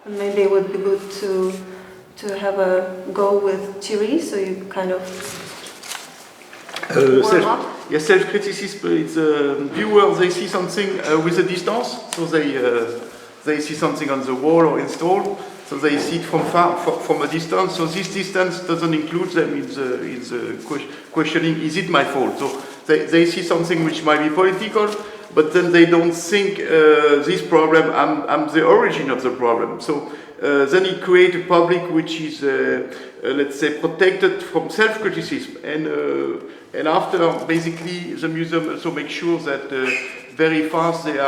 And maybe it would be good to have a go with Thierry, so you kind of warm up. Yes, self-criticism is viewers, they see something with a distance, so they see something on the wall or installed, so they see it from a distance. So this distance doesn't include them in the questioning, is it my fault? So they see something which might be political, but then they don't think this problem, I'm the origin of the problem. So then it creates a public which is, let's say, protected from self-criticism. And after, basically, the museum also makes sure that very fast they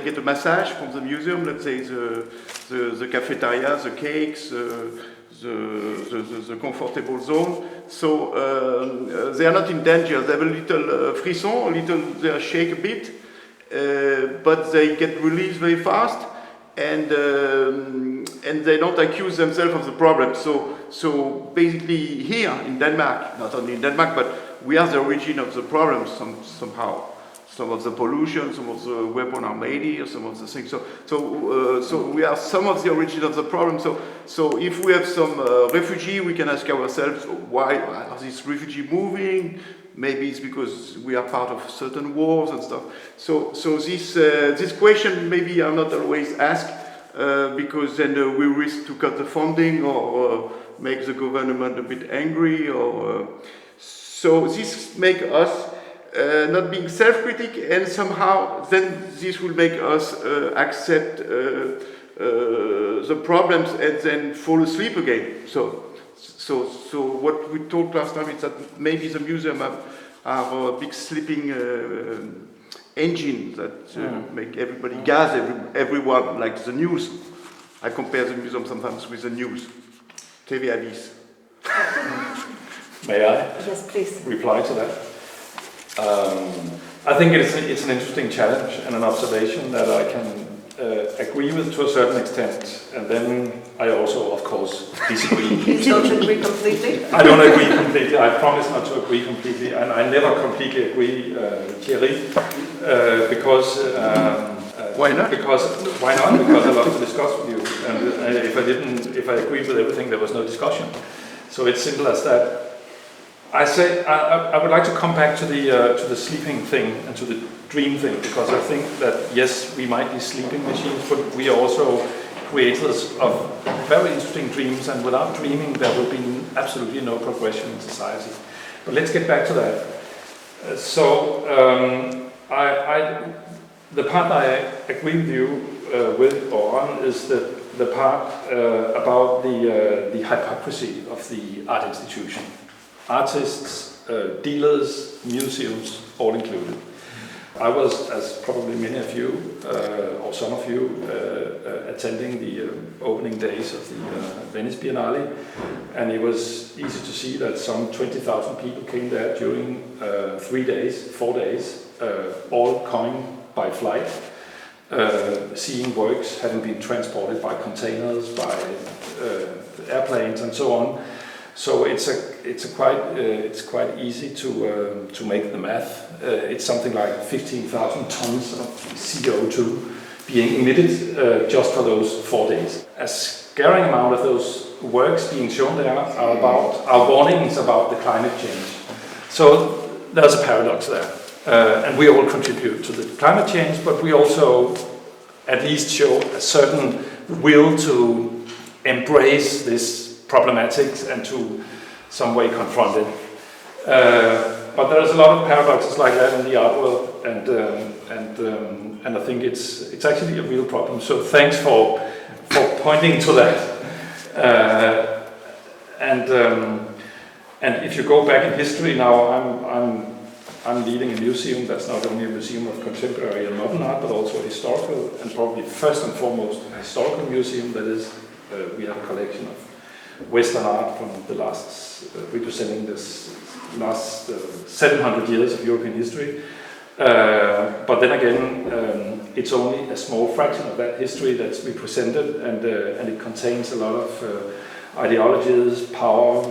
get a massage from the museum, let's say the cafeteria, the cakes, the comfortable zone. So they are not in danger. They have a little frisson, they shake a bit, but they get released very fast, and they don't accuse themselves of the problem. So basically here in Denmark, not only in Denmark, but we are the origin of the problem somehow. Some of the pollution, some of the weapons are made here, some of the things. So we are some of the origin of the problem. So if we have some refugee, we can ask ourselves, why are these refugees moving? Maybe it's because we are part of certain wars and stuff. So this question maybe are not always asked because then we risk to cut the funding or make the government a bit angry. So this make us not being self-critic, and somehow then this will make us accept the problems and then fall asleep again. So what we talked last time is that maybe the museum are a big sleeping engine that make everybody gas, everyone, like the news. I compare the museum sometimes with the news. TV Abyss. May I? Yes, please. Reply to that? I think it's an interesting challenge and an observation that I can agree with to a certain extent, and then I also, of course, disagree. You don't agree completely? I don't agree completely. I promise not to agree completely, and I never completely agree, Thierry, because why not? Why not? Because I love to discuss with you, and if I agreed with everything, there was no discussion. So it's simple as that. I would like to come back to the sleeping thing and to the dream thing, because I think that yes, we might be sleeping machines, but we are also creators of very interesting dreams, and without dreaming there will be absolutely no progression in society. But let's get back to that. The part I agree with you with or on is the part about the hypocrisy of the art institution. Artists, dealers, museums, all included. I was, as probably many of you, or some of you, attending the opening days of the Venice Biennale, and it was easy to see that some 20,000 people came there during 4 days, all coming by flight, seeing works having been transported by containers, by airplanes, and so on. So it's quite easy to make the math. It's something like 15,000 tons of CO2 being emitted just for those 4 days. A scaring amount of those works being shown there are warnings about the climate change. So there's a paradox there, and we all contribute to the climate change, but we also at least show a certain will to embrace this problematics and to some way confront it. But there's a lot of paradoxes like that in the art world, and I think it's actually a real problem. So thanks for pointing to that. And if you go back in history now, I'm leading a museum that's not only a museum of contemporary and modern art, but also a historical, and probably first and foremost a historical museum. That is, we have a collection of Western art from the representing this last 700 years of European history. But then again, it's only a small fraction of that history that's represented, and it contains a lot of ideologies, power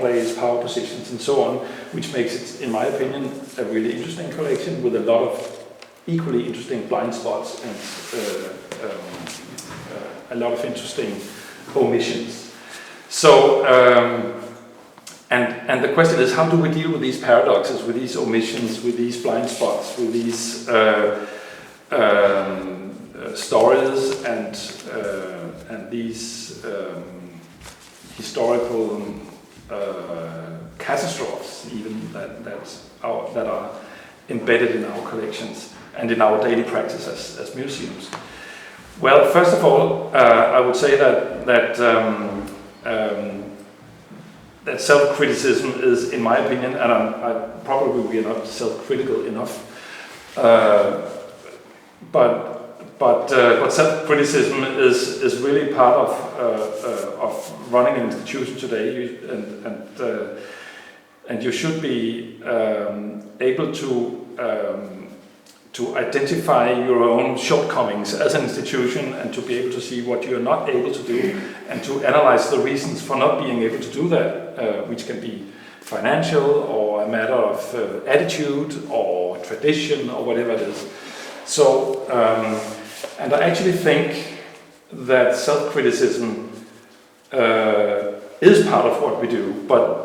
plays, power positions, and so on, which makes it, in my opinion, a really interesting collection with a lot of equally interesting blind spots and a a lot of interesting omissions. So, and the question is, how do we deal with these paradoxes, with these omissions, with these blind spots, with these stories and these historical catastrophes, even that are embedded in our collections and in our daily practice as museums? Well, first of all, I would say that self-criticism is, in my opinion, and probably we are not self-critical enough, but self-criticism is really part of running an institution today, and you should be able to identify your own shortcomings as an institution and to be able to see what you're not able to do and to analyze the reasons for not being able to do that, which can be financial or a matter of attitude or tradition or whatever it is. So, and I actually think that self-criticism is part of what we do, but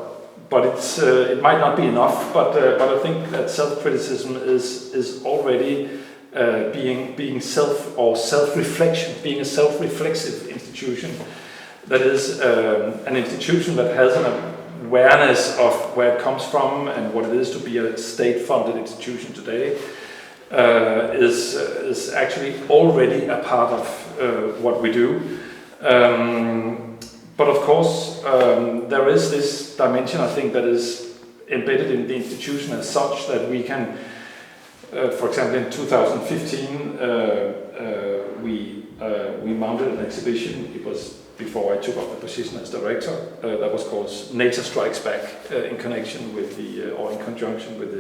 it might not be enough. But I think that self-criticism is already being self-reflection, being a self-reflexive institution. That is an institution that has an awareness of where it comes from and what it is to be a state-funded institution today. Is actually already a part of what we do. But of course, there is this dimension, I think, that is embedded in the institution as such that we can, for example, in 2015, we mounted an exhibition. It was before I took up the position as director. That was called Nature Strikes Back, in connection with or in conjunction with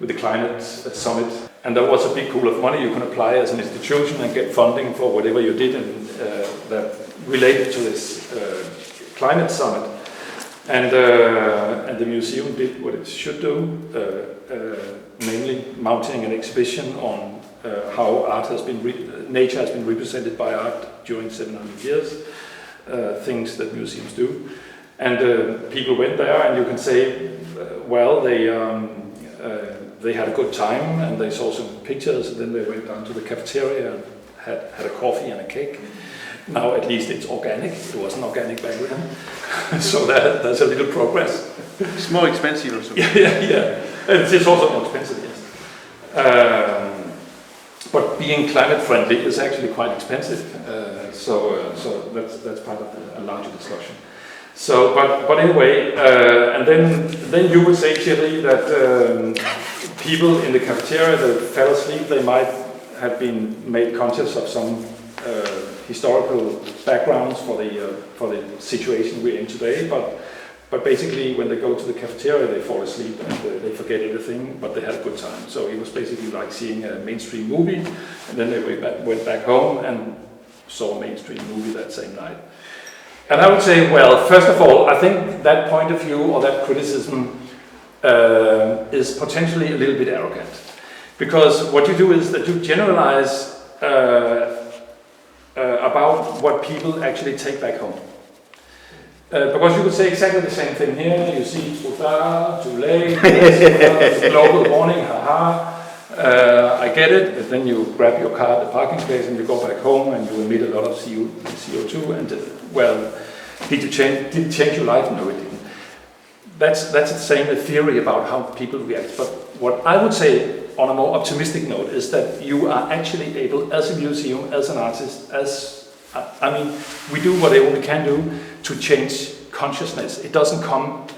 the climate summit. And there was a big pool of money you can apply as an institution and get funding for whatever you did and that related to this climate summit. And the museum did what it should do, namely mounting an exhibition on how nature has been represented by art during 700 years, things that museums do. And people went there, and you can say, well, they had a good time and they saw some pictures, and then they went down to the cafeteria and had a coffee and a cake. Now at least it's organic. It wasn't organic back then. So there's a little progress. It's more expensive also. yeah. And it's also more expensive, yes. But being climate friendly is actually quite expensive. So that's part of a larger discussion. So, but anyway, and then you would say, Thierry, that people in the cafeteria that fell asleep, they might have been made conscious of some historical backgrounds for the situation we're in today. But basically, when they go to the cafeteria, they fall asleep and they forget everything. But they had a good time. So it was basically like seeing a mainstream movie, and then they went back home and saw a mainstream movie that same night. And I would say, well, first of all, I think that point of view or that criticism is potentially a little bit arrogant. Because what you do is that you generalize about what people actually take back home. Because you could say exactly the same thing here. You see, too late, global warming, haha. I get it, but then you grab your car at the parking space and you go back home and you emit a lot of CO2 and well, did it change your life? No, it didn't. That's the same theory about how people react. But what I would say on a more optimistic note is that you are actually able, as a museum, as an artist, we do whatever we can do to change consciousness. It doesn't come,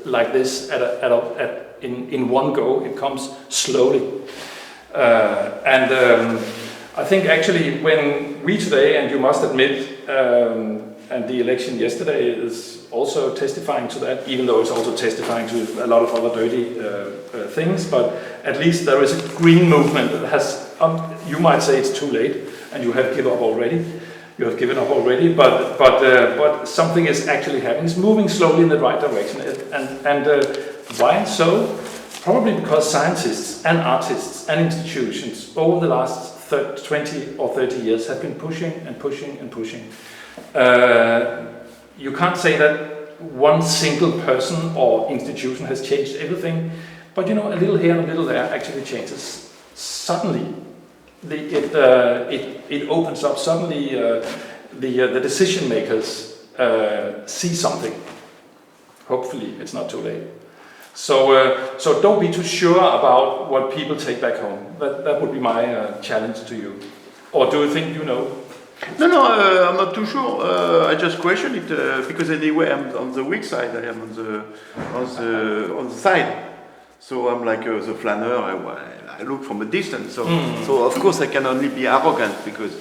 like this in one go. It comes slowly. I think actually when we today, and you must admit, and the election yesterday is also testifying to that, even though it's also testifying to a lot of other dirty things, but at least there is a green movement that has, you might say it's too late, and you have given up already. But something is actually happening. It's moving slowly in the right direction. And why so? Probably because scientists and artists and institutions over the last 20 or 30 years have been pushing and pushing and pushing. You can't say that one single person or institution has changed everything, but you know, a little here and a little there actually changes. Suddenly, it opens up. Suddenly, the decision makers see something. Hopefully, it's not too late. So don't be too sure about what people take back home. That would be my challenge to you. Or do you think you know? No, I'm not too sure. I just question it because anyway, I'm on the weak side. I am on the side. So I'm like the flaneur. I look from a distance. So of course I can only be arrogant because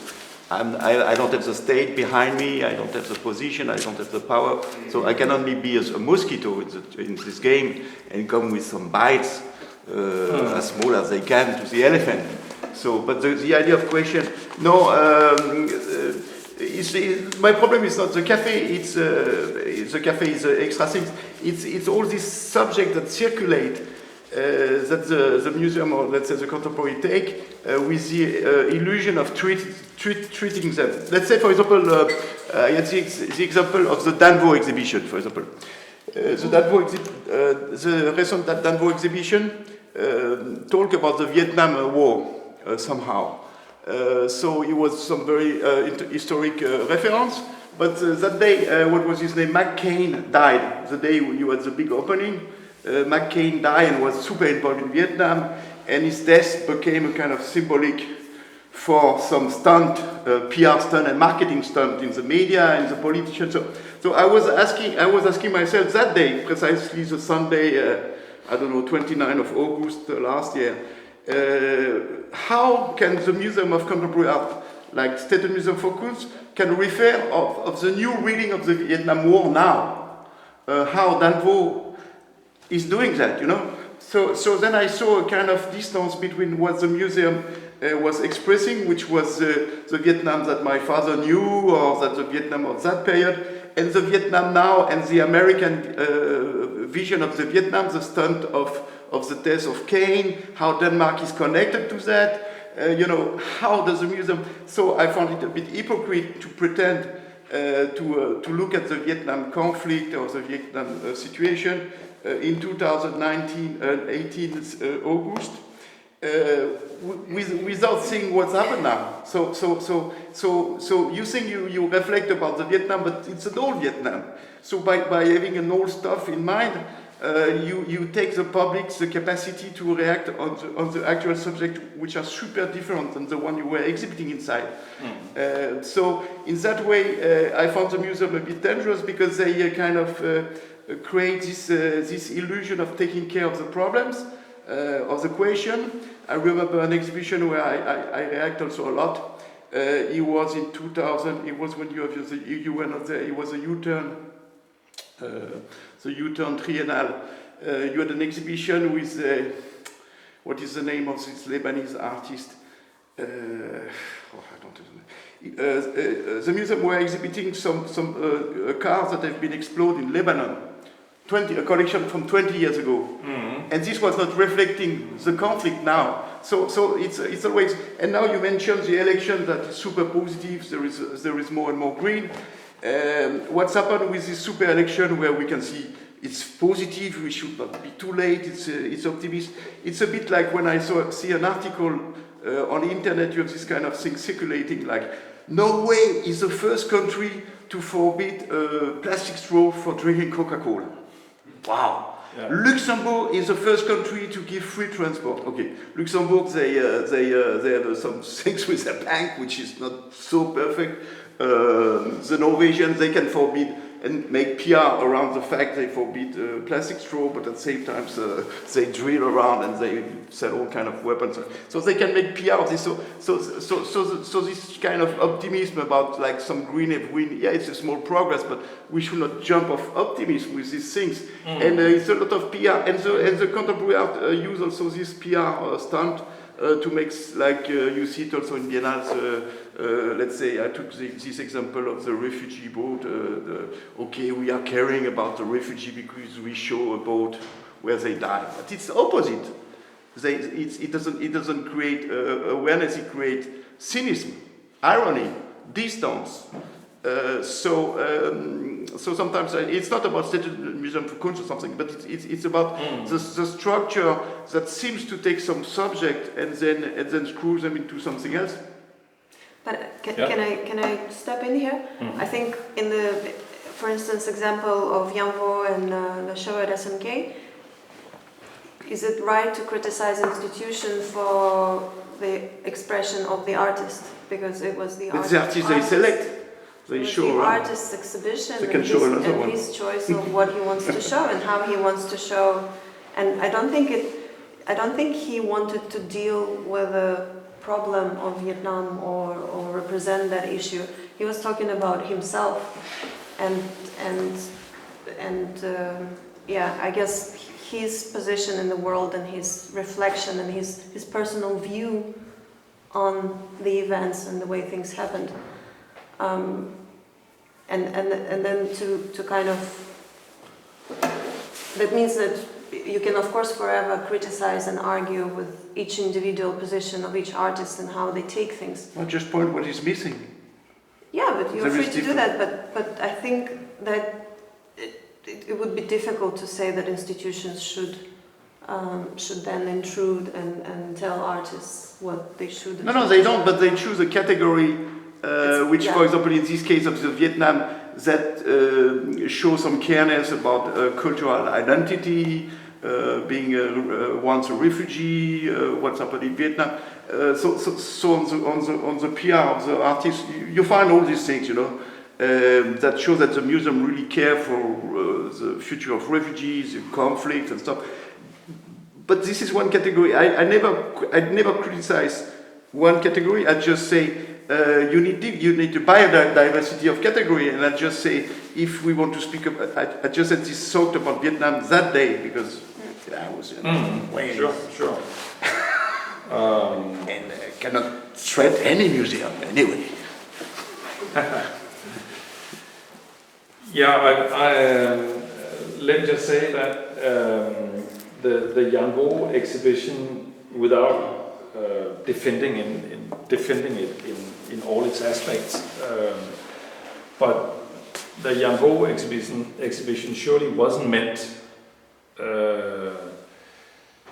I don't have the state behind me. I don't have the position. I don't have the power. So I can only be a mosquito in this game and come with some bites as small as they can to the elephant. So, but the idea of question, no. My problem is not the cafe. The cafe is extra things. It's all these subjects that circulate that the museum or let's say the contemporary take with the illusion of treating them. Let's say, for example, the example of the Danvaux exhibition, for example. The recent Danvaux exhibition talk about the Vietnam War somehow. So it was some very historic reference. But that day, what was his name? McCain died. The day you had the big opening. McCain died and was super involved in Vietnam, and his death became a kind of symbolic for some stunt, PR stunt and marketing stunt in the media and the politicians. So I was asking myself that day, precisely the Sunday, 29th of August last year, how can the Museum of Contemporary Art, like Statens Museum for Kunst, can refer of the new reading of the Vietnam War now? How Danvaux is doing that, you know? So then I saw a kind of distance between what the museum was expressing, which was the Vietnam that my father knew, or that the Vietnam of that period, and the Vietnam now, and the American vision of the Vietnam, the stunt of the death of Cain, how Denmark is connected to that, how does the museum... So I found it a bit hypocrite to pretend to look at the Vietnam conflict or the Vietnam situation in 2019 and 18 August without seeing what's happened now. So you think you reflect about the Vietnam, but it's an old Vietnam. So by having an old stuff in mind, you take the public's the capacity to react on the actual subject, which are super different than the one you were exhibiting inside. So in that way, I found the museum a bit dangerous because they kind of create this illusion of taking care of the problems, of the question. I remember an exhibition where I react also a lot. It was in 2000. It was when you were not there. It was a U-turn. The U-turn Triennale. You had an exhibition with what is the name of this Lebanese artist? I don't know. The museum were exhibiting some cars that have been exploded in Lebanon. A collection from 20 years ago, and this was not reflecting the conflict now. So it's always. And now you mentioned the election that is super positive. There is more and more green. What's happened with this super election where we can see it's positive, we should not be too late, it's optimistic. It's a bit like when I see an article on the internet, you have this kind of thing circulating like, Norway is the first country to forbid plastic straw for drinking Coca-Cola. Wow. Yeah. Luxembourg is the first country to give free transport. Okay, Luxembourg, they have some things with their bank, which is not so perfect. The Norwegians, they can forbid and make PR around the fact they forbid plastic straw, but at the same time they drill around and they sell all kind of weapons. So they can make PR of this. So this kind of optimism about like some green, yeah, it's a small progress, but we should not jump off optimism with these things. And it's a lot of PR, and the contemporary art use also this PR stunt to make, like you see it also in biennales. Let's say I took this example of the refugee boat. Okay, we are caring about the refugee because we show a boat where they die. But it's the opposite. it doesn't create awareness. It creates cynicism, irony, distance. So sometimes it's not about Statens Museum for Kunst or something, but it's about the structure that seems to take some subject and then screw them into something else. But can I step in here? I think in the, for instance, example of Jan Vo and the show at SMK, is it right to criticize institution for the expression of the artist, because it was the artist they select? They show the artist's exhibition and his choice of what he wants to show and how he wants to show. And I don't think he wanted to deal with the problem of Vietnam or represent that issue. He was talking about himself, and I guess his position in the world and his reflection and his personal view on the events and the way things happened. And then to kind of, that means that you can of course forever criticize and argue with each individual position of each artist and how they take things. Well, just point what is missing. Yeah, but you're free to do that. But I think that it would be difficult to say that institutions should then intrude and tell artists what they should. No, they don't. But they choose a category. Which, for example, in this case of the Vietnam, that shows some careness about cultural identity, being once a refugee, what's happened in Vietnam. So on the PR of the artist, you find all these things, that show that the museum really care for the future of refugees, conflict and stuff. But this is one category. I never criticize one category. I just say. You need to biodiversity of category, and I just say if we want to speak about, I just said this talked about Vietnam that day because I was way sure. And cannot threat any museum anyway. Let me just say that the Jan Vo exhibition, without defending it in all its aspects, but the Jan Vo exhibition surely wasn't meant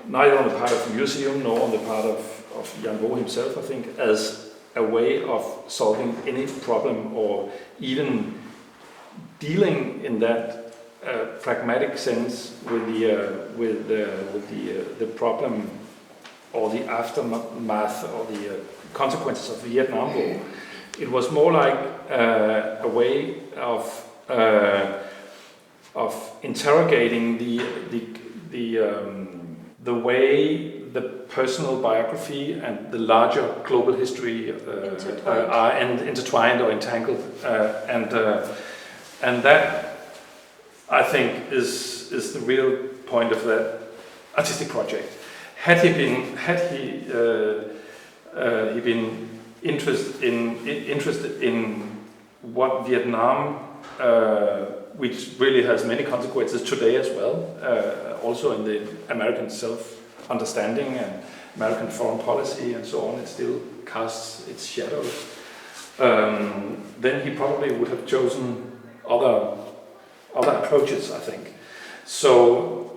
neither on the part of the museum nor on the part of Jan Vo himself, I think, as a way of solving any problem or even dealing in that pragmatic sense with the problem or the aftermath or the consequences of the Vietnam War. It was more like a way of interrogating the way the personal biography and the larger global history are intertwined or entangled, and that I think is the real point of that artistic project. Had he been interested in what Vietnam, which really has many consequences today as well, also in the American self-understanding and American foreign policy and so on, it still casts its shadows. Then he probably would have chosen other approaches, I think. So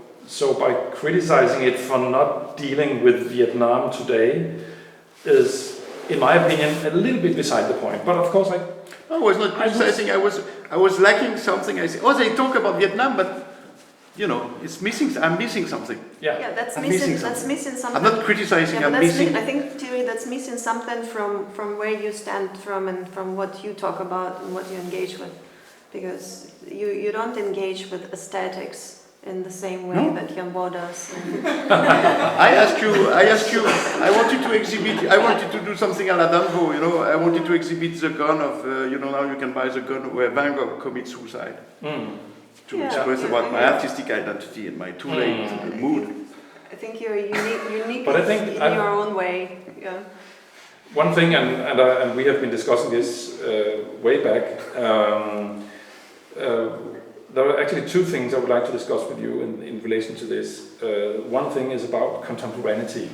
by criticizing it for not dealing with Vietnam today is, in my opinion, a little bit beside the point. But of course, I was not criticizing. I was lacking something. I say, they talk about Vietnam, but it's missing. I'm missing something. Yeah, that's missing something. I'm not criticizing. Yeah, I'm missing. I think, Thierry, that's missing something from where you stand from and from what you talk about and what you engage with, because you don't engage with aesthetics in the same way that Jan Vo does. I asked you, I wanted to exhibit, I wanted to do something à la Jan Vo, I wanted to exhibit the gun of, now you can buy the gun where Van Gogh commits suicide. To express about my artistic identity and my too late mood. I think you're unique but in your own way. Yeah. One thing, and we have been discussing this way back, there are actually two things I would like to discuss with you in relation to this. One thing is about contemporaneity.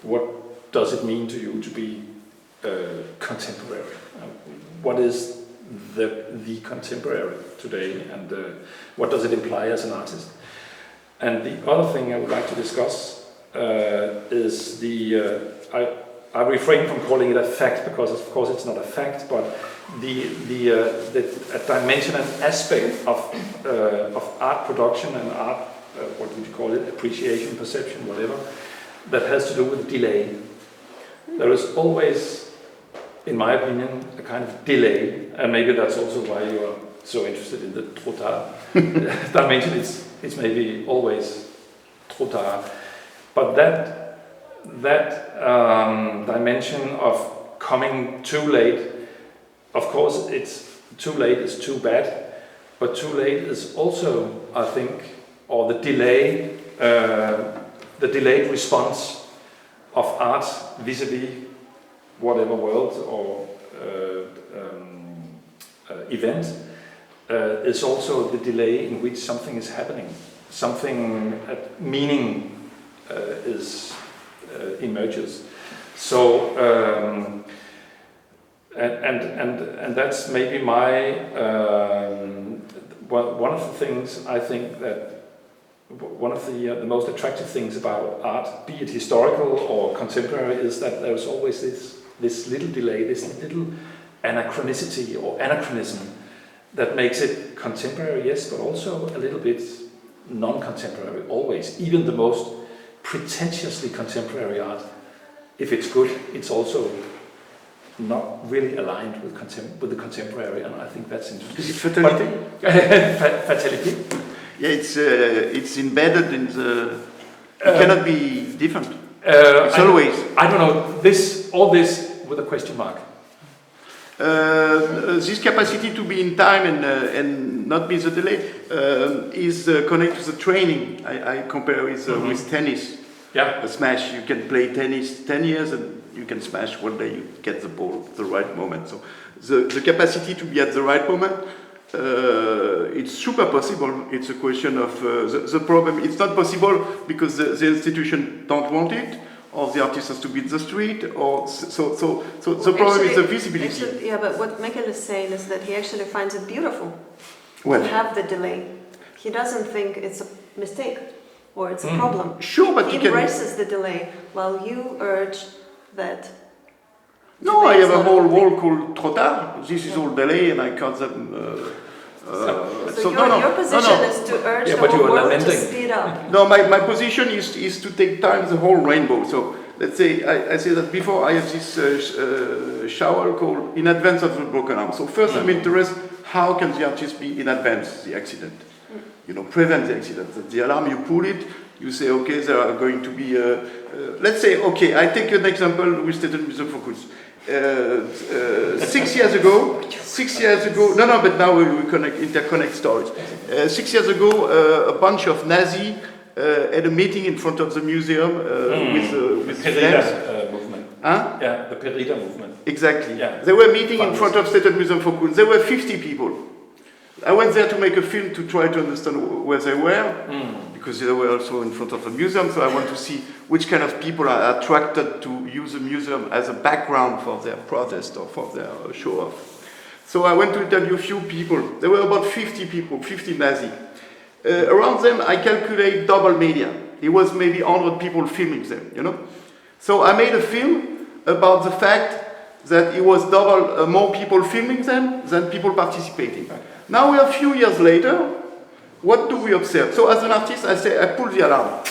What does it mean to you to be contemporary? What is the contemporary today, and what does it imply as an artist? And the other thing I would like to discuss is I refrain from calling it a fact, because of course it's not a fact, but the dimension and aspect of art production and art, what would you call it, appreciation, perception, whatever, that has to do with delay. There is always, in my opinion, a kind of delay, and maybe that's also why you are so interested in the trop tard dimension. It's maybe always trop tard, but that dimension of coming too late, of course, it's too late is too bad, but too late is also, I think, or the delayed response of art vis-a-vis whatever world or event is also the delay in which something is happening, something meaning emerges. So and that's maybe my one of the things I think that one of the most attractive things about art, be it historical or contemporary, is that there's always this little delay, this little anachronicity or anachronism that makes it contemporary, yes, but also a little bit non-contemporary, always. Even the most pretentiously contemporary art, if it's good, it's also not really aligned with the contemporary, and I think that's interesting. Is it fatality? Fatality? Yeah, it's embedded in the. It cannot be different. It's always. I don't know. All this with a question mark. This capacity to be in time and not be the delay is connected to the training. I compare with tennis. Yeah. A smash. You can play tennis 10 years and you can smash one day. You get the ball at the right moment. So the capacity to be at the right moment. It's super possible. It's a question of the problem. It's not possible because the institution don't want it, or the artist has to be in the street, or so the problem is the visibility. Yeah, but what Mikkel is saying is that he actually finds it beautiful to have the delay. He doesn't think it's a mistake or it's a problem. Sure, but he embraces the delay, while you urge that. No, I have a whole wall called trop tard. This is all delay, and I cut them. Your position is to urge the whole world to speed up. No, my position is to take time the whole rainbow. So let's say I say that before I have this shower called In Advance of the Broken Arm. So first I'm interested, how can the artist be in advance the accident? Prevent the accident. The alarm, you pull it, you say, okay, there are going to be, let's say, okay, I take an example with Statens Museum for Kunst. 6 years ago, but now we interconnect stories. 6 years ago, a bunch of Nazis had a meeting in front of the museum with the Perida movement. Huh? Yeah, the Perida movement. Exactly. Yeah. They were meeting in front of Statens Museum for Kunst. There were 50 people. I went there to make a film to try to understand where they were, because they were also in front of a museum, so I want to see which kind of people are attracted to use a museum as a background for their protest or for their show-off. So I went to interview a few people. There were about 50 people, 50 Nazis. Around them, I calculate double media. It was maybe 100 people filming them, So I made a film about the fact that it was double more people filming them than people participating. Now we are a few years later, what do we observe? So as an artist, I say, I pull the alarm.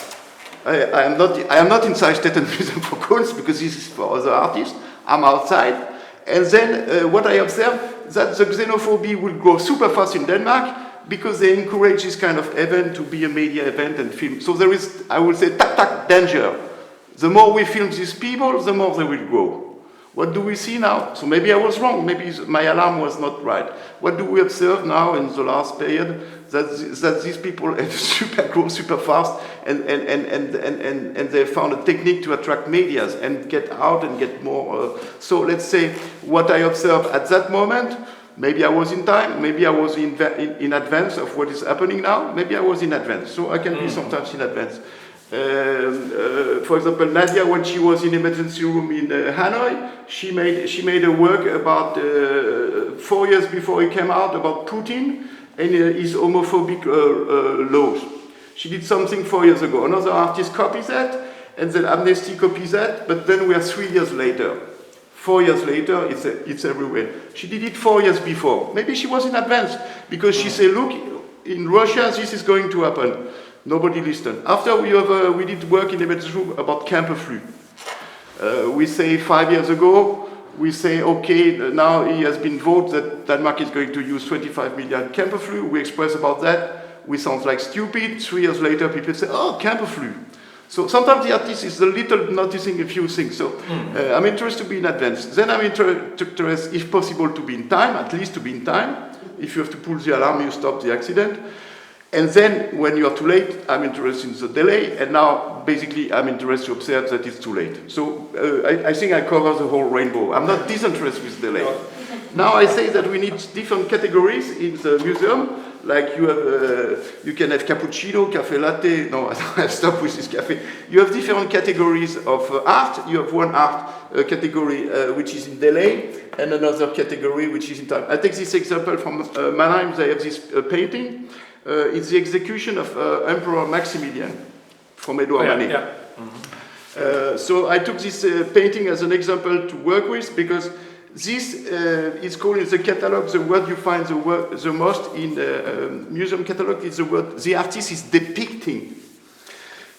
I am not inside Statens Museum for Kunst, because this is for other artists. I'm outside. And then what I observe, that the xenophobia will grow super fast in Denmark, because they encourage this kind of event to be a media event and film. So there is, I would say, danger. The more we film these people, the more they will grow. What do we see now? So maybe I was wrong, maybe my alarm was not right. What do we observe now in the last period? That these people have grow super fast, and they found a technique to attract medias and get out and get more. So let's say what I observed at that moment Maybe I was in time, maybe I was in advance of what is happening now, maybe I was in advance. So I can be sometimes in advance. For example, Nadia, when she was in emergency room in Hanoi, she made a work about 4 years before he came out about Putin and his homophobic laws. She did something 4 years ago. Another artist copies that, and then Amnesty copies that, but then we are 3 years later. 4 years later, it's everywhere. She did it 4 years before. Maybe she was in advance, because she said, look, in Russia, this is going to happen. Nobody listened. After we did work in the emergency room about camper flu. We say 5 years ago, we say, okay, now it has been voted that Denmark is going to use 25 million camper flu. We express about that. We sound like stupid. 3 years later, people say, oh, camper flu. So sometimes the artist is a little noticing a few things. So I'm interested to be in advance. Then I'm interested, if possible, to be in time, at least to be in time. If you have to pull the alarm, you stop the accident. And then, when you are too late, I'm interested in the delay, and now, basically, I'm interested to observe that it's too late. So, I think I cover the whole rainbow. I'm not disinterested with delay. Now, I say that we need different categories in the museum, like you can have cappuccino, cafe latte, no, I stop with this cafe. You have different categories of art. You have one art category which is in delay, and another category which is in time. I take this example from Mannheim. They have this painting. It's the execution of Emperor Maximilian from Edouard Manet. Yeah. Mm-hmm. So I took this painting as an example to work with, because this is called in the catalog, the word you find the most in the museum catalog is the word the artist is depicting.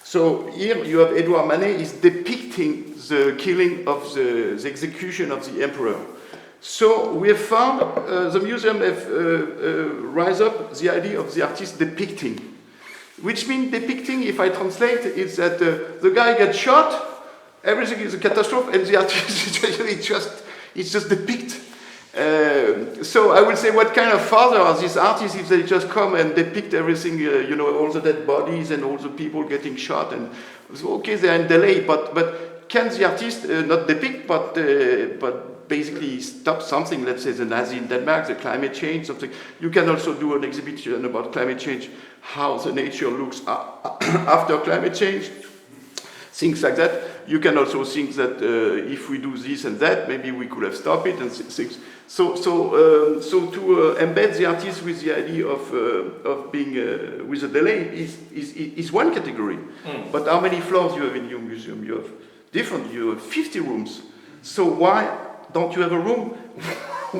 So here you have Edouard Manet is depicting the killing of the execution of the emperor. So we have found, the museum have rise up the idea of the artist depicting. Which means depicting, if I translate, is that the guy gets shot, everything is a catastrophe, and the artist it's just depict. So I would say, what kind of father are these artists if they just come and depict everything, all the dead bodies and all the people getting shot, and so, okay, they're in delay, but can the artist not depict, but basically stop something, let's say the Nazi in Denmark, the climate change, something. You can also do an exhibition about climate change, how the nature looks after climate change, things like that. You can also think that if we do this and that, maybe we could have stopped it and things. So to embed the artist with the idea of being with a delay is one category. But how many floors you have in your museum? You have different. You have 50 rooms. So why don't you have a room? We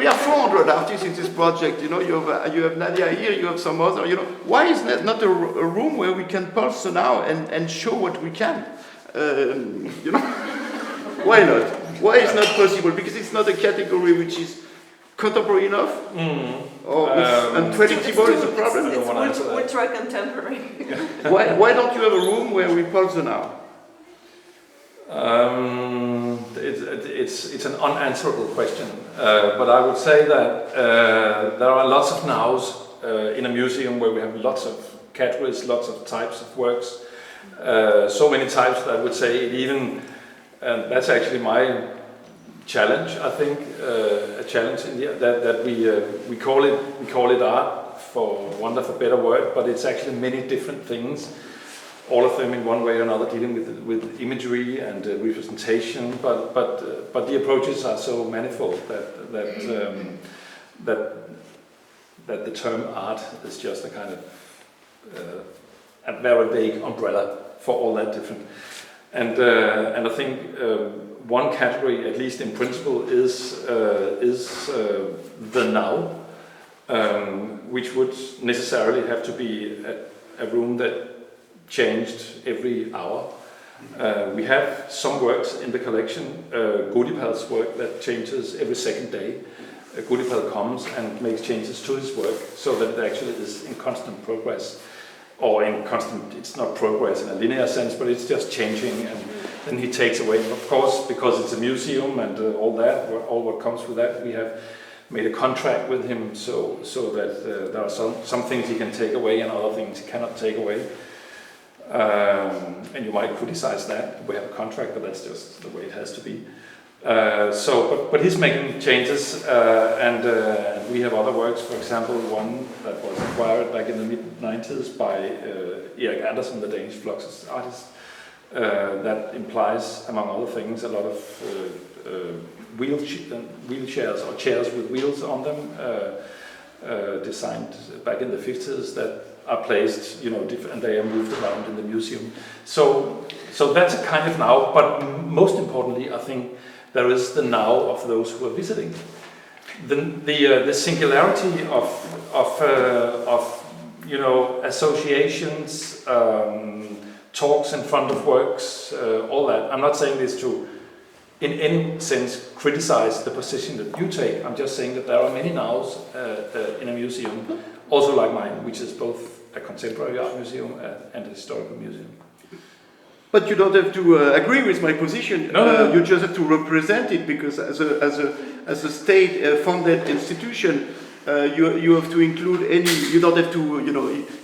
are 400 artists in this project. You have Nadia here. You have some other. Why is that not a room where we can pulse now and show what we can? Why not? Why is not possible? Because it's not a it's which is contemporary enough, or unpredictable is a problem. It's ultra contemporary. Why don't you have a room where we pulse now? It's an unanswerable question, but I would say that there are lots of nows in a museum where we have lots of categories, lots of types of works, so many types that I would say it even, and that's actually my challenge. I think a challenge in that we call it art, for want of a better word, but it's actually many different things. All of them in one way or another dealing with imagery and representation, but the approaches are so manifold that the term art is just a kind of a very vague umbrella for all that different. And I think one category, at least in principle, is the now, which would necessarily have to be a room that changed every hour. We have some works in the collection, Godipal's work that changes every second day. Godipal comes and makes changes to his work so that it actually is in constant progress, or in constant, it's not progress in a linear sense, but it's just changing, and then he takes away. Of course, because it's a museum and all what comes with that, we have made a contract with him so that there are some things he can take away and other things he cannot take away. And you might criticize that. We have a contract, but that's just the way it has to be. But he's making changes, and we have other works. For example, one that was acquired back in the mid-90s by Erik Andersen, the Danish Fluxus artist, that implies, among other things, a lot of wheelchairs or chairs with wheels on them, designed back in the 50s, that are placed, and they are moved around in the museum. So that's a kind of now, but most importantly, I think there is the now of those who are visiting. The singularity of associations, talks in front of works, all that. I'm not saying this to, in any sense, criticize the position that you take. I'm just saying that there are many nows in a museum, also like mine, which is both a contemporary art museum and a historical museum. But you don't have to agree with my position. No. You just have to represent it, because as a state-funded institution, you have to include any. You don't have to.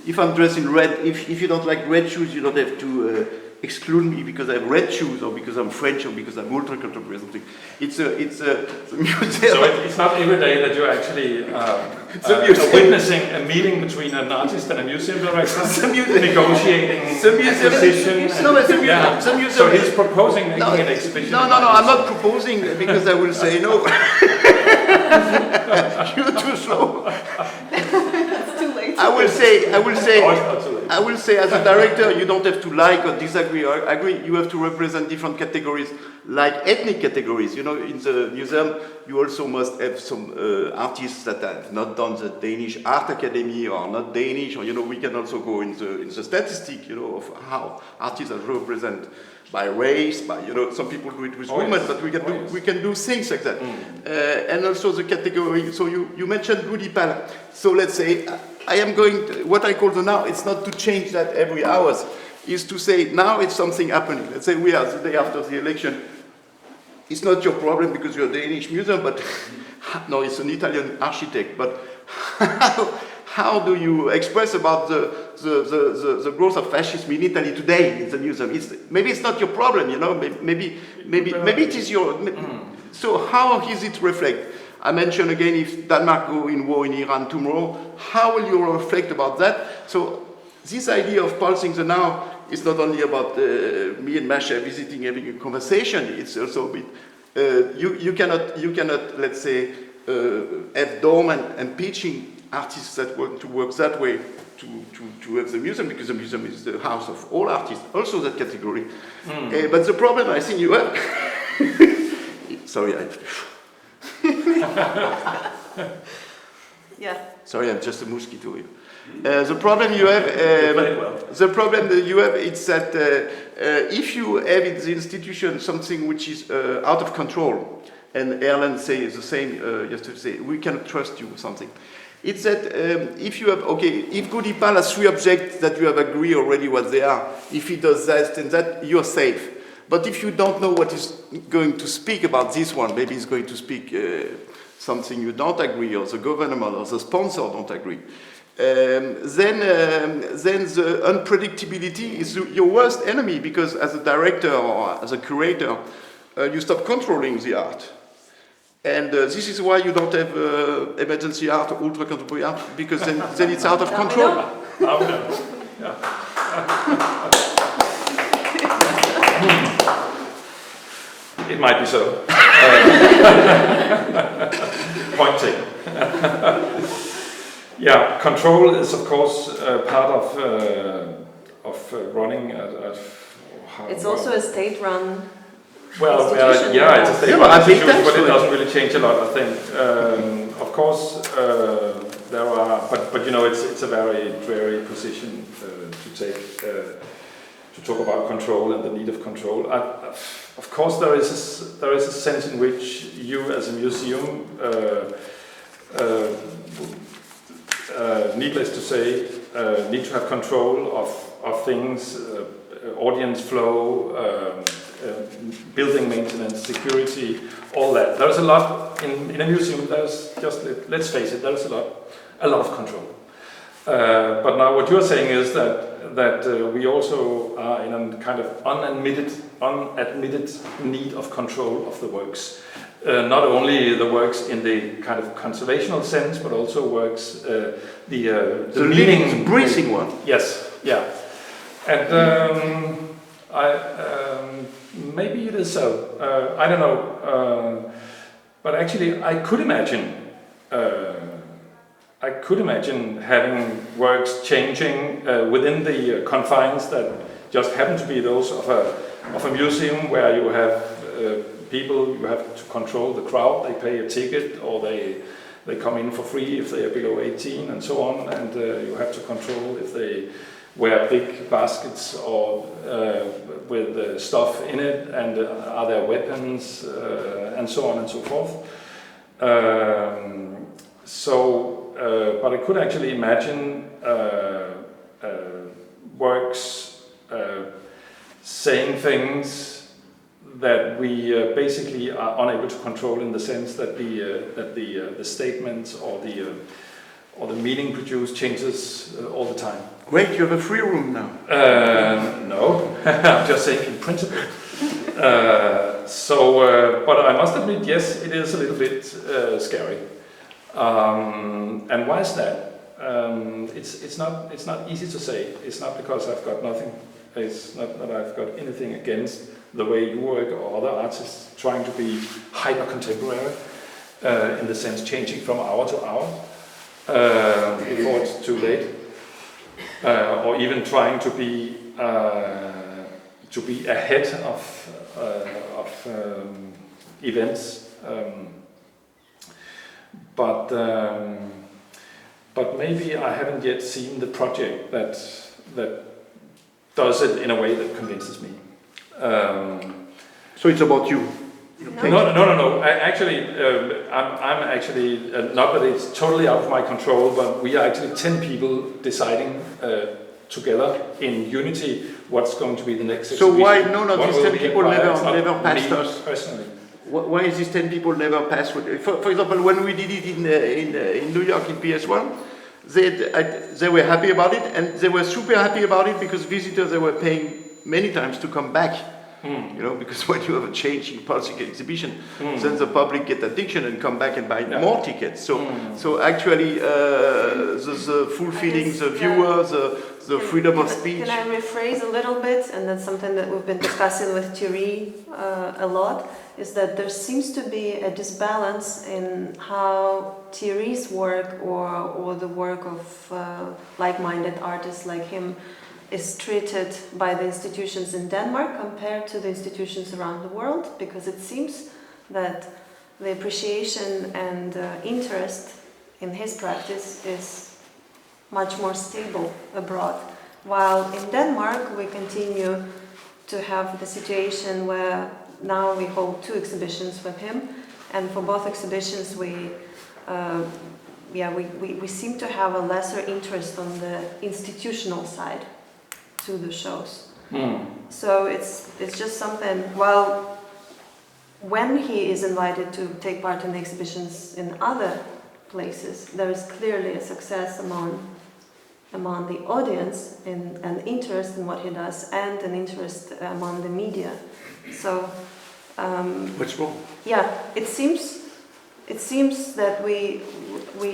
If I'm dressed in red, if you don't like red shoes, you don't have to exclude me because I have red shoes, or because I'm French, or because I'm ultra contemporary or something. It's a museum. So it's not every day that you're actually witnessing a meeting between an artist and a museum director, negotiating a position. So he's proposing making an exhibition. No, I'm not proposing, because I will say no. You're too slow. It's too late. I will say, as a director, you don't have to like or disagree or agree. You have to represent different categories, like ethnic categories. In the museum, you also must have some artists that have not done the Danish Art Academy, or not Danish, or we can also go in the statistic, of how artists are represented by race, by some people do it with women, but we can do things like that. And also the category. So you mentioned Goodipal. So let's say I am going to, what I call the now. It's not to change that every hours. Is to say now it's something happening. Let's say we are the day after the election. It's not your problem because you're a Danish museum, but no, it's an Italian architect. But how do you express about the growth of fascism in Italy today in the museum? Maybe it's not your problem, Maybe it is your. So how is it reflect? I mentioned again, if Denmark go in war in Iran tomorrow, how will you reflect about that? So this idea of pulsing the now is not only about me and Masha visiting, having a conversation. It's also a bit. You cannot, let's say, have dormant and pitching artists that want to work that way to have the museum, because the museum is the house of all artists, also that category. But the problem I think you have, sorry, Yeah. Sorry, I'm just a mosquito here. The problem you have, is that if you have in the institution something which is out of control, and Erland says the same yesterday, we cannot trust you or something. It's that if you have, if Goodipal has 3 objects that you have agreed already what they are, if he does that and that, you're safe. But if you don't know what he's going to speak about this one, maybe he's going to speak something you don't agree, or the government or the sponsor don't agree, then the unpredictability is your worst enemy, because as a director or as a curator, you stop controlling the art. And this is why you don't have emergency art or ultra contemporary art, because then it's out of control. It might be so. Point taken. Yeah, control is of course part of running. It's also a state-run. Well, yeah, it's a state-run institution, but it doesn't really change a lot, I think. Of course, there are, but it's a very dreary position to take to talk about control and the need of control. Of course, there is a sense in which you, as a museum, needless to say, need to have control of things, audience flow, building maintenance, security, all that. There's a lot in a museum. There's just, let's face it, there's a lot of control. But now what you're saying is that that we also are in a kind of unadmitted need of control of the works. Not only the works in the kind of conservational sense, but also works the living, breathing one. Yes, yeah, and maybe it is so. I don't know, but actually, I could imagine having works changing within the confines that just happen to be those of a museum, where you have people, you have to control the crowd. They pay a ticket, or they come in for free if they are below 18, and so on. And you have to control if they wear big baskets or with stuff in it, and are there weapons, and so on and so forth. But I could actually imagine works saying things that we basically are unable to control, in the sense that the statements or the meaning produced changes all the time. Great, you have a free room now. No, I'm just saying in principle. But I must admit, yes, it is a little bit scary. And why is that? It's not easy to say. It's not because I've got nothing. It's not that I've got anything against the way you work or other artists trying to be hyper contemporary, in the sense changing from hour to hour before it's too late, or even trying to be ahead of events. But maybe I haven't yet seen the project that does it in a way that convinces me. So it's about you. No. I'm actually not that it's totally out of my control, but we are actually 10 people deciding together in unity what's going to be the next exhibition. So why none of these 10 people never passed us? Personally. Why is these 10 people never passed? For example, when we did it in New York in PS1, they were happy about it, and they were super happy about it because visitors, they were paying many times to come back. You know, because when you have a changing political exhibition, then the public get addiction and come back and buy more tickets. So actually, the fulfilling the viewer, the freedom of speech. Can I rephrase a little bit? And that's something that we've been discussing with Thierry a lot, is that there seems to be a disbalance in how Thierry's work or the work of like-minded artists like him is treated by the institutions in Denmark compared to the institutions around the world, because it seems that the appreciation and interest in his practice is much more stable abroad. While in Denmark we continue to have the situation where now we hold 2 exhibitions with him, and for both exhibitions we seem to have a lesser interest on the institutional side to the shows. So it's just something, well, when he is invited to take part in the exhibitions in other places, there is clearly a success among the audience and an interest in what he does, and an interest among the media. So what's wrong? Yeah, it seems that we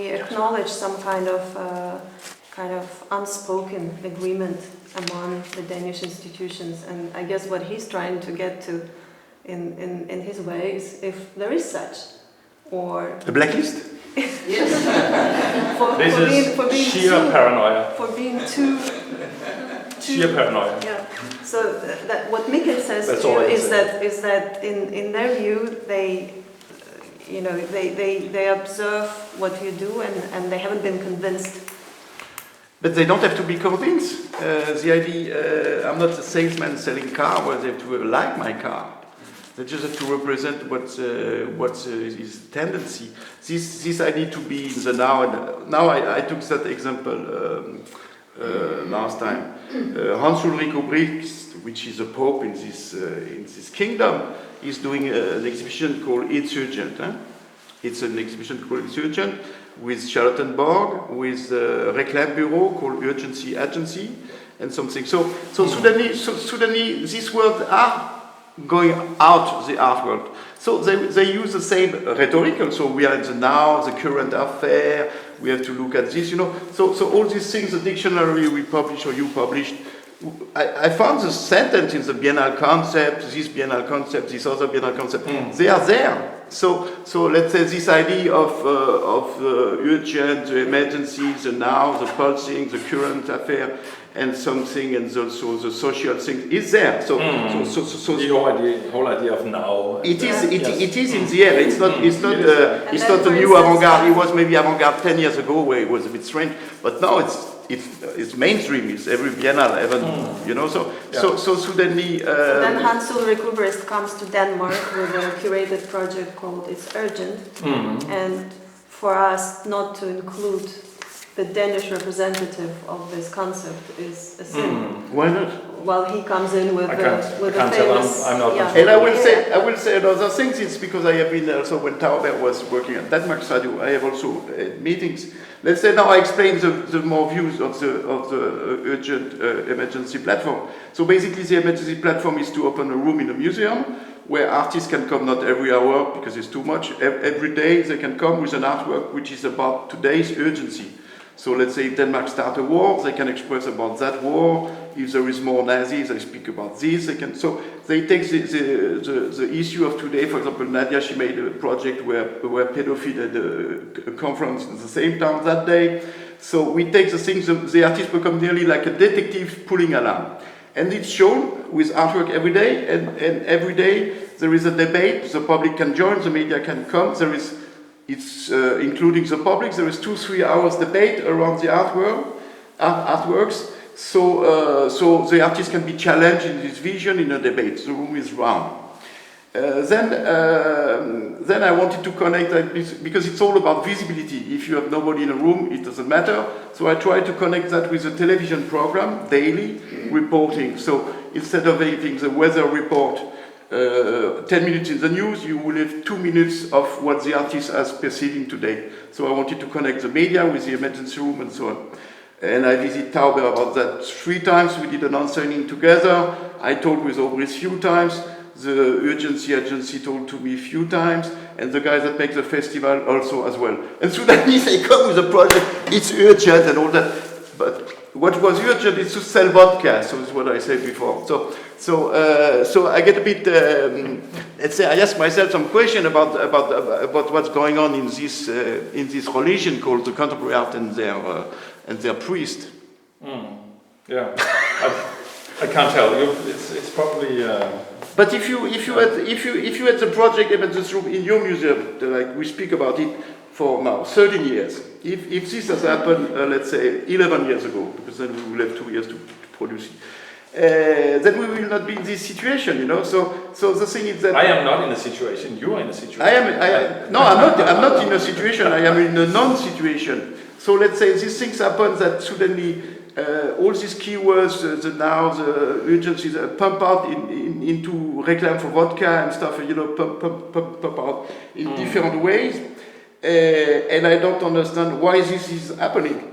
acknowledge some kind of unspoken agreement among the Danish institutions, and I guess what he's trying to get to in his way is if there is such, or a blacklist. Yes. for being sheer paranoia. For being too sheer paranoia. Yeah. So that what Mikkel says to you is that in their view they observe what you do and they haven't been convinced. But they don't have to be convinced. The idea, I'm not a salesman selling car where they have to like my car. They just have to represent what is tendency. This I need to be in the now. And now I took that example last time. Hans Ulrich Obrist, which is a pope in this kingdom, is doing an exhibition called It's Urgent. It's an exhibition called It's Urgent, with Charlottenburg, with a Reclaim Bureau called Urgency Agency, and something. So Sudanese, these words are going out the art world. So they use the same rhetorical. So we are in the now, the current affair. We have to look at this, you know. So all these things, the dictionary we publish or you published. I found the sentence in the Biennale concept, this Biennale concept, this other Biennale concept. They are there. So let's say this idea of the urgent, the emergency, the now, the pulsing, the current affair, and something, and also the social thing is there. So the whole idea of now. It is in the air. It's not a new avant-garde. It was maybe avant-garde 10 years ago where it was a bit strange, but now it's mainstream. It's every Biennale, you know. So suddenly. Then Hans Ulrich Uberist comes to Denmark with a curated project called "It's Urgent," and for us not to include the Danish representative of this concept is a sin. Why not? Well, he comes in with I a can't famous. I'm not. And I will say another thing. It's because I have been also when Tauber was working at Denmark Radio. I have also meetings. Let's say now I explain the more views of the urgent emergency platform. So basically, the emergency platform is to open a room in a museum where artists can come not every hour because it's too much. Every day they can come with an artwork which is about today's urgency. So let's say if Denmark starts a war, they can express about that war. If there is more Nazis, they speak about this. They take the issue of today. For example, Nadia, she made a project where pedophile had a conference in the same town that day. So we take the things, the artists become nearly like a detective pulling alarm. And it's shown with artwork every day, and every day there is a debate, the public can join, the media can come, including the public, there is 2-3 hours debate around the artworks, so the artist can be challenged in his vision in a debate. The room is round. Then I wanted to connect, because it's all about visibility. If you have nobody in a room, it doesn't matter. So I tried to connect that with a television program, daily reporting. So instead of having the weather report 10 minutes in the news, you will have 2 minutes of what the artist is perceiving today. So I wanted to connect the media with the emergency room and so on. And I visited Tauber about that 3 times. We did an answering together. I talked with Aubry a few times. The urgency agency talked to me a few times. And the guys that make the festival also as well. And Sudanese, they come with a project, it's urgent and all that. But what was urgent is to sell vodka. So that's what I said before. So I get a bit, let's say, I ask myself some question about what's going on in this religion called the contemporary art and their priest. Yeah, I can't tell you. It's probably. But if you had the project Emergency Room in your museum, like we speak about it for now 13 years, if this has happened, let's say 11 years ago, because then we will have 2 years to produce it. Then we will not be in this situation, you know. So the thing is that I am not in a situation. You are in a situation. I'm not in a situation. I am in a non-situation. So let's say these things happen that suddenly all these keywords, the urgencies, pump out into reclaim for vodka and stuff. You know, pump out in different ways. And I don't understand why this is happening.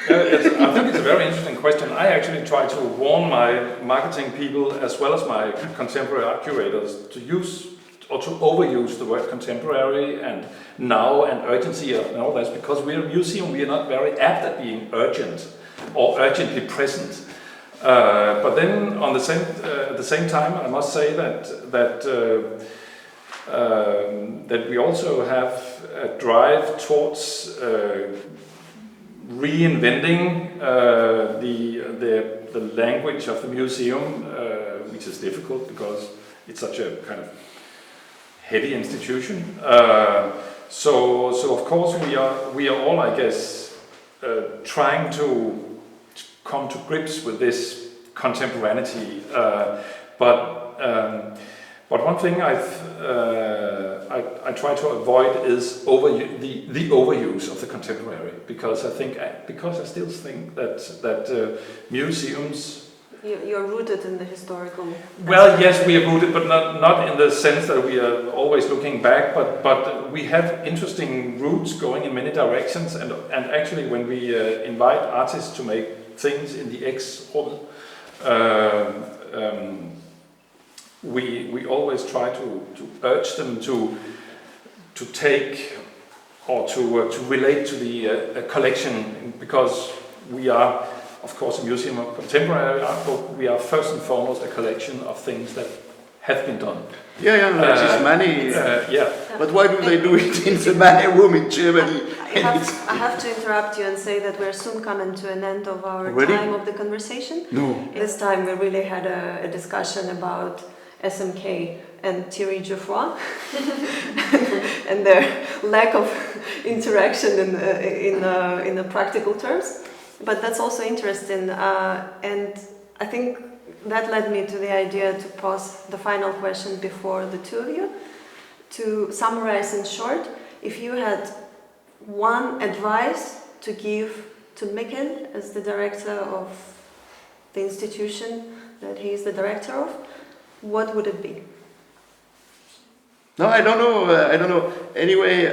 I think it's a very interesting question. I actually try to warn my marketing people as well as my contemporary art curators to use or to overuse the word contemporary and now and urgency and all that, because we're a museum, we are not very apt at being urgent or urgently present. But then at the same time, I must say that we also have a drive towards reinventing the language of the museum, which is difficult because it's such a kind of heavy institution. So of course we are all, I guess, trying to come to grips with this contemporaneity. But one thing I try to avoid is the overuse of the contemporary, because I still think that museums. You're rooted in the historical. Well, yes, we are rooted, but not in the sense that we are always looking back. But we have interesting roots going in many directions, and actually, when we invite artists to make things in the X-rum, we always try to urge them to take or to relate to the collection, because we are, of course, a museum of contemporary art, but we are first and foremost a collection of things that have been done. Yeah, like this Manet. Yeah. But why do they do it in the Manet room in Germany? I have to interrupt you and say that we're soon coming to an end of our time of the conversation. No. This time we really had a discussion about SMK and Thierry Geoffroy and their lack of interaction in the practical terms. But that's also interesting, and I think that led me to the idea to pose the final question before the two of you, to summarize in short. If you had one advice to give to Mikkel as the director of the institution that he is the director of, what would it be? No, I don't know. Anyway,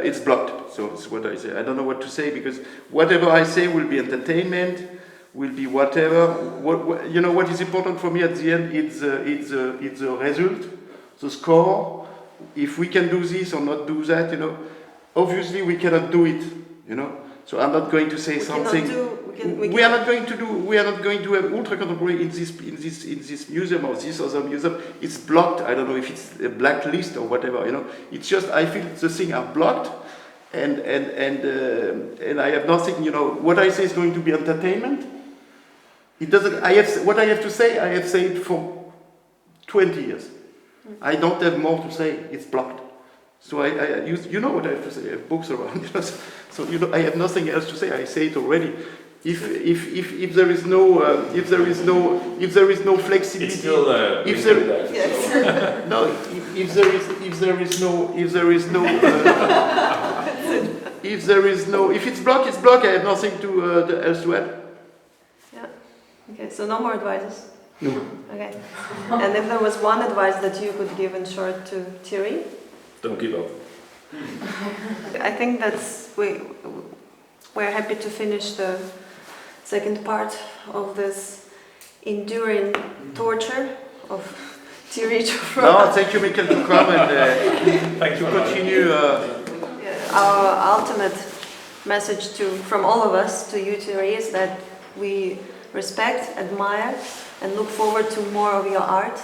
it's blocked. So it's what I say. I don't know what to say, because whatever I say will be entertainment, will be whatever. What is important for me at the end? It's the result, the score. If we can do this or not do that, obviously we cannot do it. So I'm not going to say something. We are not going to have ultra contemporary in this museum or this other museum. It's blocked. I don't know if it's a blacklist or whatever. It's just, I feel the things are blocked, and I have nothing. What I say is going to be entertainment. It doesn't. What I have to say. I have said for 20 years. I don't have more to say. It's blocked. So I use, what I have to say. I have books around. So I have nothing else to say. I say it already. If there is no flexibility, it's still if it's blocked, it's blocked. I have nothing else to add. Yeah. Okay. So no more advices. No. Okay. And if there was one advice that you could give in short to Thierry? Don't give up. I think we're happy to finish the second part of this enduring torture of Thierry Geoffroy. No, thank you, Mikkel, to come and thank you. Continue. Our ultimate message from all of us to you, Thierry, is that we respect, admire, and look forward to more of your art.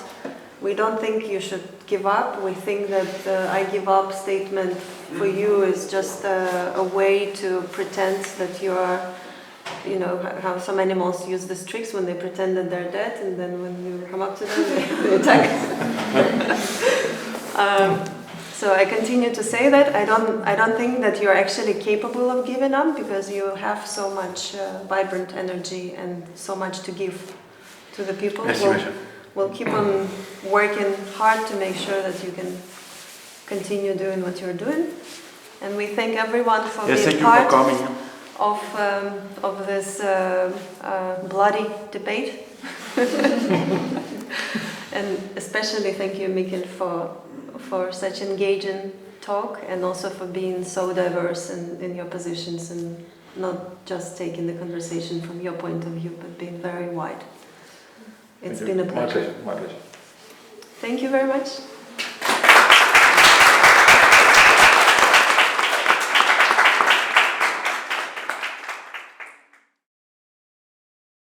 We don't think you should give up. We think that the I give up statement for you is just a way to pretend that you are, how some animals use these tricks when they pretend that they're dead, and then when you come up to them, they attack. So I continue to say that I don't think that you're actually capable of giving up, because you have so much vibrant energy and so much to give to the people. We'll keep on working hard to make sure that you can continue doing what you're doing. And we thank everyone for being part of this bloody debate. And especially thank you, Mikkel, for such engaging talk, and also for being so diverse in your positions, and not just taking the conversation from your point of view, but being very wide. It's been a pleasure. My pleasure. Thank you very much.